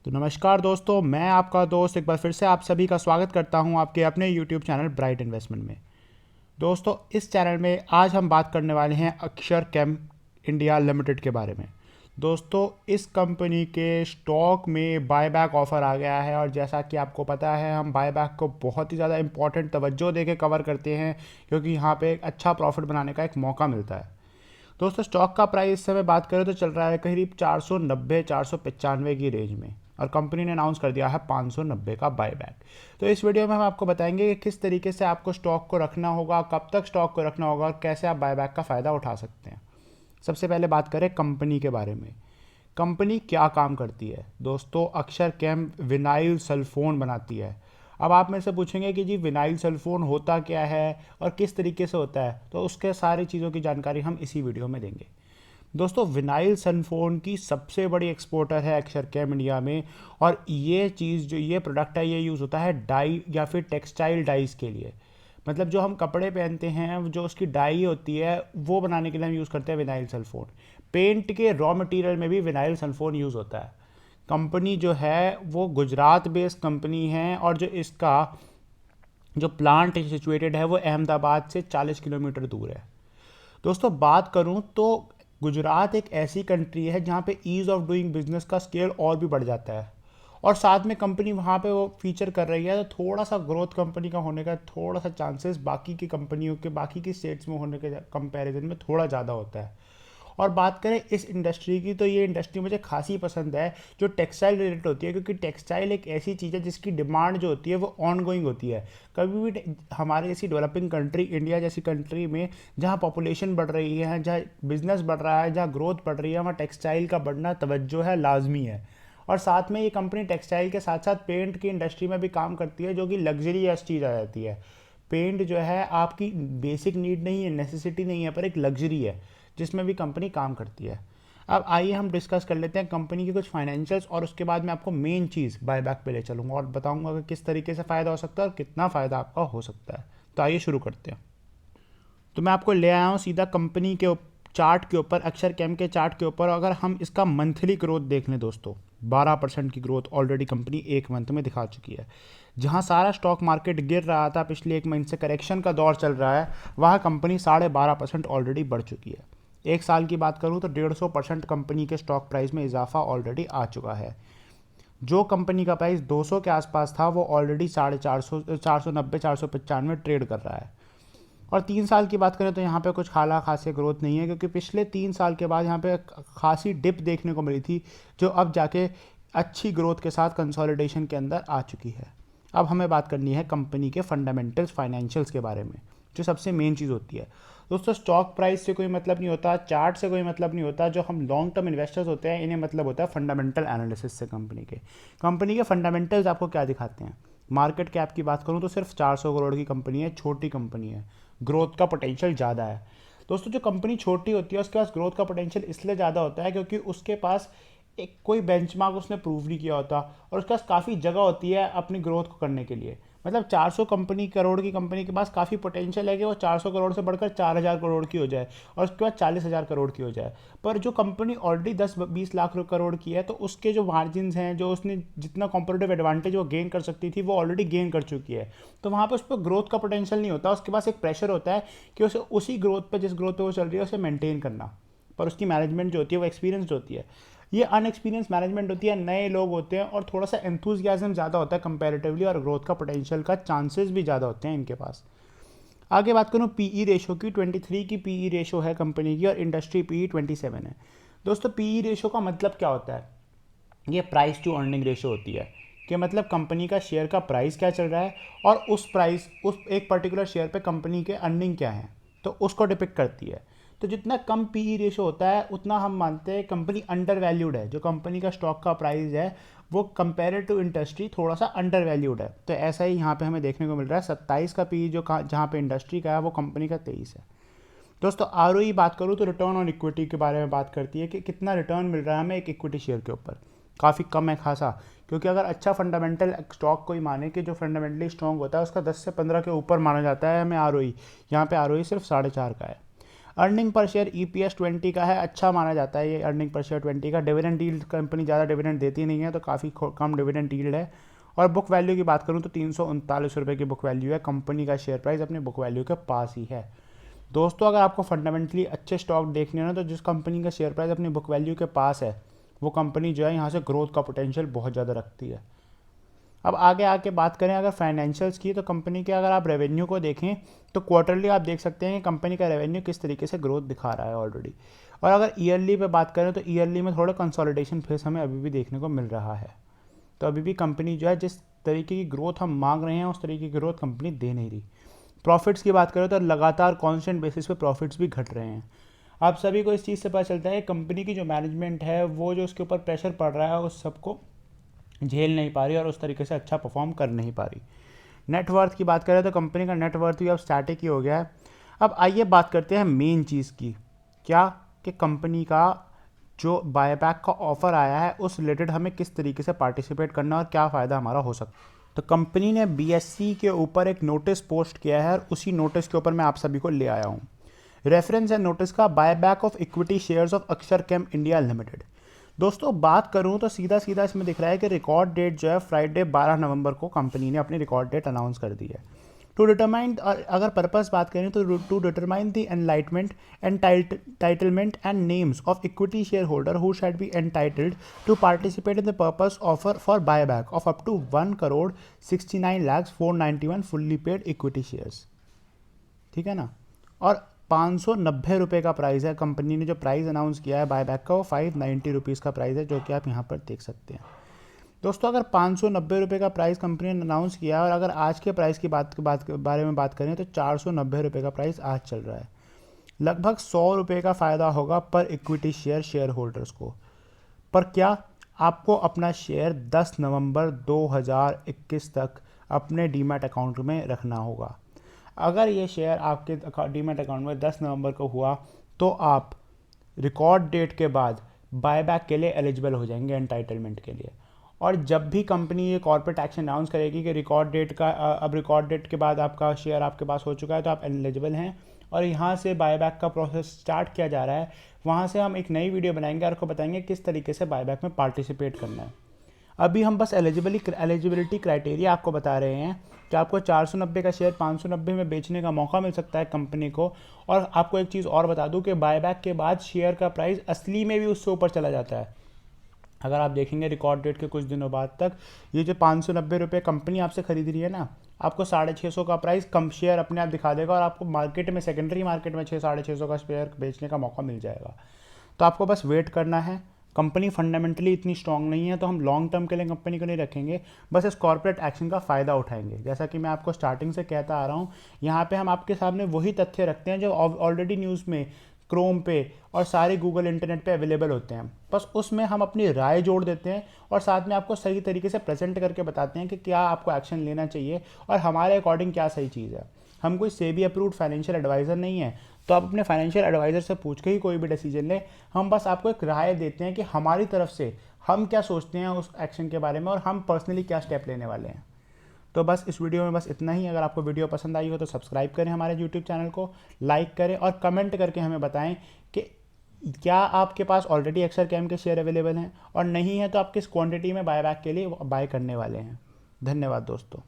तो नमस्कार दोस्तों, मैं आपका दोस्त एक बार फिर से आप सभी का स्वागत करता हूं आपके अपने यूट्यूब चैनल ब्राइट इन्वेस्टमेंट में। दोस्तों, इस चैनल में आज हम बात करने वाले हैं अक्षर कैम इंडिया लिमिटेड के बारे में। दोस्तों, इस कंपनी के स्टॉक में बायबैक ऑफर आ गया है और जैसा कि आपको पता है हम बायबैक को बहुत ही ज़्यादा इंपॉर्टेंट तवज्जो देके कवर करते हैं, क्योंकि यहाँ पे एक अच्छा प्रॉफिट बनाने का एक मौका मिलता है। दोस्तों, स्टॉक का प्राइस से मैं बात करें तो चल रहा है करीब 490 495 की रेंज में, और कंपनी ने अनाउंस कर दिया है 590 का बायबैक। तो इस वीडियो में हम आपको बताएंगे कि किस तरीके से आपको स्टॉक को रखना होगा, कब तक स्टॉक को रखना होगा और कैसे आप बायबैक का फ़ायदा उठा सकते हैं। सबसे पहले बात करें कंपनी के बारे में। कंपनी क्या काम करती है? दोस्तों, अक्षर कैम विनाइल सल्फोन बनाती है। अब आप मेरे से पूछेंगे कि जी विनाइल सल्फोन होता क्या है और किस तरीके से होता है, तो उसके सारी चीज़ों की जानकारी हम इसी वीडियो में देंगे। दोस्तों, विनाइल सल्फोन की सबसे बड़ी एक्सपोर्टर है अक्षर कैम इंडिया में, और ये चीज़ जो ये प्रोडक्ट है ये यूज़ होता है डाई या फिर टेक्सटाइल डाइज के लिए। मतलब जो हम कपड़े पहनते हैं, जो उसकी डाई होती है वो बनाने के लिए हम यूज़ करते हैं विनाइल सल्फोन। पेंट के रॉ मटेरियल में भी विनाइल सल्फोन यूज़ होता है। कंपनी जो है वो गुजरात बेस्ड कंपनी है, और जो इसका जो प्लांट सिचुएटेड है वो अहमदाबाद से 40 किलोमीटर दूर है। दोस्तों, बात करूं तो गुजरात एक ऐसी कंट्री है जहां पे ईज़ ऑफ डूइंग बिजनेस का स्केल और भी बढ़ जाता है, और साथ में कंपनी वहां पे वो फीचर कर रही है, तो थोड़ा सा ग्रोथ कंपनी का होने का थोड़ा सा चांसेस बाकी की कंपनियों के बाकी की स्टेट्स में होने के कंपैरिजन में थोड़ा ज़्यादा होता है। और बात करें इस इंडस्ट्री की, तो ये इंडस्ट्री मुझे खासी पसंद है जो टेक्सटाइल रिलेटेड होती है, क्योंकि टेक्सटाइल एक ऐसी चीज़ है जिसकी डिमांड जो होती है वो ऑन गोइंग होती है। कभी भी हमारे जैसी डेवलपिंग कंट्री, इंडिया जैसी कंट्री में जहाँ पॉपुलेशन बढ़ रही है, जहाँ बिजनेस बढ़ रहा है, जहाँ ग्रोथ बढ़ रही है, वहाँ टेक्सटाइल का बढ़ना तवज्जो है, लाजमी है। और साथ में ये कंपनी टेक्सटाइल के साथ साथ पेंट की इंडस्ट्री में भी काम करती है, जो कि लग्जरियस चीज़ आ जाती है। पेंट जो है आपकी बेसिक नीड नहीं है, नेसेसिटी नहीं है, पर एक लग्जरी है जिसमें भी कंपनी काम करती है। अब आइए हम डिस्कस कर लेते हैं कंपनी की कुछ फाइनेंशियल्स, और उसके बाद मैं आपको मेन चीज़ बायबैक पे ले चलूँगा और बताऊँगा कि किस तरीके से फ़ायदा हो सकता है और कितना फ़ायदा आपका हो सकता है। तो आइए शुरू करते हैं। तो मैं आपको ले आया हूँ सीधा कंपनी के चार्ट के ऊपर, अक्षर कैम के चार्ट के ऊपर। अगर हम इसका मंथली ग्रोथ देख लें दोस्तों, 12% की ग्रोथ ऑलरेडी कंपनी एक मंथ में दिखा चुकी है। जहां सारा स्टॉक मार्केट गिर रहा था, पिछले एक महीने से करेक्शन का दौर चल रहा है, वहाँ कंपनी 12.5% ऑलरेडी बढ़ चुकी है। एक साल की बात करूँ तो 150% कंपनी के स्टॉक प्राइस में इजाफा ऑलरेडी आ चुका है। जो कंपनी का प्राइस 200 के आसपास था वो ऑलरेडी 450, 490, 495 ट्रेड कर रहा है। और 3 साल की बात करें तो यहाँ पे कुछ खाला खासी ग्रोथ नहीं है, क्योंकि पिछले 3 साल के बाद यहाँ पे खासी डिप देखने को मिली थी, जो अब जाके अच्छी ग्रोथ के साथ कंसोलिडेशन के अंदर आ चुकी है। अब हमें बात करनी है कंपनी के फंडामेंटल्स फाइनेंशियल्स के बारे में, जो सबसे मेन चीज़ होती है। दोस्तों, स्टॉक प्राइस से कोई मतलब नहीं होता, चार्ट से कोई मतलब नहीं होता। जो हम लॉन्ग टर्म इन्वेस्टर्स होते हैं इन्हें मतलब होता है फंडामेंटल एनालिसिस से। कंपनी के फंडामेंटल्स आपको क्या दिखाते हैं? मार्केट कैप की बात करूं तो सिर्फ 400 करोड़ की कंपनी है, छोटी कंपनी है, ग्रोथ का पोटेंशियल ज़्यादा है। दोस्तों, जो कंपनी छोटी होती है उसके पास ग्रोथ का पोटेंशियल इसलिए ज़्यादा होता है क्योंकि उसके पास एक कोई बेंचमार्क उसने प्रूव नहीं किया होता, और उसके पास काफ़ी जगह होती है अपनी ग्रोथ को करने के लिए। मतलब 400 कंपनी करोड़ की कंपनी के पास काफ़ी पोटेंशियल है कि वो 400 करोड़ से बढ़कर 4000 करोड़ की हो जाए, और उसके बाद 40,000 करोड़ की हो जाए। पर जो कंपनी ऑलरेडी 10-20 लाख करोड़ की है, तो उसके जो मार्जिन हैं, जो उसने जितना कॉम्पिटिटिव एडवांटेज वो गेन कर सकती थी वो ऑलरेडी गेन कर चुकी है। तो वहाँ पर उस पर ग्रोथ का पोटेंशियल नहीं होता, उसके पास एक प्रेशर होता है कि उसे उसी ग्रोथ पर, जिस ग्रोथ पर वो चल रही है, उसे मेंटेन करना। पर उसकी मैनेजमेंट जो होती है वो एक्सपीरियंस होती है, ये अनएक्सपीरियंस मैनेजमेंट होती है, नए लोग होते हैं, और थोड़ा सा एंथुजियाज्म ज़्यादा होता है कंपैरेटिवली, और ग्रोथ का पोटेंशियल का चांसेस भी ज़्यादा होते हैं इनके पास। आगे बात करूँ पीई रेशो की, 23 की पीई रेशो है कंपनी की, और इंडस्ट्री पीई 27 है। दोस्तों, पीई रेशो का मतलब क्या होता है? ये प्राइस टू अर्निंग रेशो होती है, कि मतलब कंपनी का शेयर का प्राइस क्या चल रहा है, और उस एक पर्टिकुलर शेयर पे कंपनी के अर्निंग क्या है, तो उसको डिपिक्ट करती है। तो जितना कम पीई रेशो होता है उतना हम मानते हैं कंपनी अंडर वैल्यूड है। जो कंपनी का स्टॉक का प्राइस है वो कंपेयर टू इंडस्ट्री थोड़ा सा अंडर वैल्यूड है। तो ऐसा ही यहाँ पे हमें देखने को मिल रहा है। 27 का पीई जो जहाँ पे इंडस्ट्री का है वो कंपनी का 23 है। दोस्तों, आरओई बात करूँ तो रिटर्न ऑन इक्विटी के बारे में बात करती है कि कितना रिटर्न मिल रहा है हमें एक इक्विटी शेयर के ऊपर। काफ़ी कम है खासा, क्योंकि अगर अच्छा फंडामेंटल स्टॉक कोई माने कि जो फंडामेंटली स्ट्रॉन्ग होता है उसका 10 से 15 के ऊपर माना जाता है हमें आरओई। यहाँ पे आरओई सिर्फ 4.5 का है। अर्निंग पर शेयर EPS 20 का है, अच्छा माना जाता है ये अर्निंग पर शेयर 20 का। डिविडेंड यील्ड कंपनी ज़्यादा डिविडेंड देती नहीं है, तो काफ़ी कम डिविडेंड यील्ड है। और बुक वैल्यू की बात करूँ तो 339 रुपये की बुक वैल्यू है। कंपनी का शेयर प्राइस अपने बुक वैल्यू के पास ही है। दोस्तों अगर आपको फंडामेंटली अच्छे स्टॉक देखने हैं ना, तो जिस कंपनी का शेयर प्राइस अपनी बुक वैल्यू के पास है वो कंपनी जो है यहाँ से ग्रोथ का पोटेंशियल बहुत ज़्यादा रखती है। अब आगे आके बात करें अगर फाइनेंशियल्स की, तो कंपनी के अगर आप रेवेन्यू को देखें तो क्वार्टरली आप देख सकते हैं कि कंपनी का रेवेन्यू किस तरीके से ग्रोथ दिखा रहा है ऑलरेडी। और अगर ईयरली पे बात करें तो ईयरली में थोड़ा कंसोलिडेशन फेस हमें अभी भी देखने को मिल रहा है। तो अभी भी कंपनी जो है जिस तरीके की ग्रोथ हम मांग रहे हैं उस तरीके की ग्रोथ कंपनी दे नहीं रही। प्रॉफिट्स की बात करें तो लगातार कॉन्स्टेंट बेसिस पे प्रॉफिट्स भी घट रहे हैं। आप सभी को इस चीज़ से पता चलता है कंपनी की जो मैनेजमेंट है वो जो उसके ऊपर प्रेशर पड़ रहा है उस सबको झेल नहीं पा रही और उस तरीके से अच्छा परफॉर्म कर नहीं पा रही। नेटवर्थ की बात करें तो कंपनी का नेटवर्थ भी अब स्टैटिक ही हो गया है। अब आइए बात करते हैं मेन चीज़ की, क्या कि कंपनी का जो बायबैक का ऑफर आया है उस रिलेटेड हमें किस तरीके से पार्टिसिपेट करना और क्या फ़ायदा हमारा हो सकता है। तो कंपनी ने BSE के ऊपर एक नोटिस पोस्ट किया है और उसी नोटिस के ऊपर मैं आप सभी को ले आया हूँ। रेफरेंस है नोटिस का, buyback of equity shares of Aksharchem India limited. दोस्तों बात करूं तो सीधा सीधा इसमें दिख रहा है कि रिकॉर्ड डेट जो है फ्राइडे 12 नवंबर को कंपनी ने अपनी रिकॉर्ड डेट अनाउंस कर दी है। टू डिटरमाइन, अगर पर्पस बात करें तो to determine the enlightenment entitlement and names of equity share holder who shall be entitled to participate in the purpose offer for buyback of up to 1,69,491 fully paid equity shares. ठीक है ना। और 590 रुपये का price है। Company ने जो price announce किया है बायबैक का वो 590 रुपीज़ का प्राइस है, जो कि आप यहाँ पर देख सकते हैं। दोस्तों अगर 590 रुपये का प्राइस कंपनी ने अनाउंस किया और अगर आज के प्राइस की बारे में बात करें तो 490 रुपये का प्राइस आज चल रहा है। लगभग 100 रुपये का फ़ायदा होगा पर इक्विटी शेयर होल्डर्स को। पर क्या आपको अपना शेयर 10 नवंबर 2021 तक अपने डीमैट अकाउंट में रखना होगा। अगर ये शेयर आपके डीमैट अकाउंट में 10 नवंबर को हुआ तो आप रिकॉर्ड डेट के बाद बायबैक के लिए एलिजिबल हो जाएंगे, एंटाइटलमेंट के लिए। और जब भी कंपनी ये कॉर्पोरेट एक्शन अनाउंस करेगी कि रिकॉर्ड डेट का अब रिकॉर्ड डेट के बाद आपका शेयर आपके पास हो चुका है तो आप एलिजिबल हैं और यहाँ से बायबैक का प्रोसेस स्टार्ट किया जा रहा है, वहाँ से हम एक नई वीडियो बनाएंगे और आपको बताएंगे किस तरीके से बायबैक में पार्टिसिपेट करना है। अभी हम बस एलिजिबिलिटी क्राइटेरिया आपको बता रहे हैं कि आपको 490 का शेयर 590 में बेचने का मौका मिल सकता है कंपनी को। और आपको एक चीज़ और बता दूं कि बायबैक के बाद शेयर का प्राइस असली में भी उससे ऊपर चला जाता है। अगर आप देखेंगे रिकॉर्ड डेट के कुछ दिनों बाद तक ये जो 590 रुपये कंपनी आपसे खरीद रही है ना, आपको 650 का प्राइस कम शेयर अपने आप दिखा देगा और आपको मार्केट में सेकेंडरी मार्केट में 600-650 का शेयर बेचने का मौका मिल जाएगा। तो आपको बस वेट करना है। कंपनी फंडामेंटली इतनी स्ट्रांग नहीं है तो हम लॉन्ग टर्म के लिए कंपनी को नहीं रखेंगे, बस इस कॉर्पोरेट एक्शन का फ़ायदा उठाएंगे। जैसा कि मैं आपको स्टार्टिंग से कहता आ रहा हूँ, यहाँ पे हम आपके सामने वही तथ्य रखते हैं जो ऑलरेडी न्यूज़ में क्रोम पे और सारे गूगल इंटरनेट पे अवेलेबल होते हैं। बस उसमें हम अपनी राय जोड़ देते हैं और साथ में आपको सही तरीके से प्रेजेंट करके बताते हैं कि क्या आपको एक्शन लेना चाहिए और हमारे अकॉर्डिंग क्या सही चीज़ है। हम कोई सेबी अप्रूव्ड फाइनेंशियल एडवाइज़र नहीं है, तो आप अपने फाइनेंशियल एडवाइज़र से पूछ के ही कोई भी डिसीजन लें। हम बस आपको एक राय देते हैं कि हमारी तरफ से हम क्या सोचते हैं उस एक्शन के बारे में और हम पर्सनली क्या स्टेप लेने वाले हैं। तो बस इस वीडियो में बस इतना ही। अगर आपको वीडियो पसंद आई हो तो सब्सक्राइब करें हमारे यूट्यूब चैनल को, लाइक करें और कमेंट करके हमें बताएं कि क्या आपके पास ऑलरेडी अक्षरकेम के शेयर अवेलेबल हैं और नहीं है तो आप किस क्वांटिटी में बायबैक के लिए बाय करने वाले हैं। धन्यवाद दोस्तों।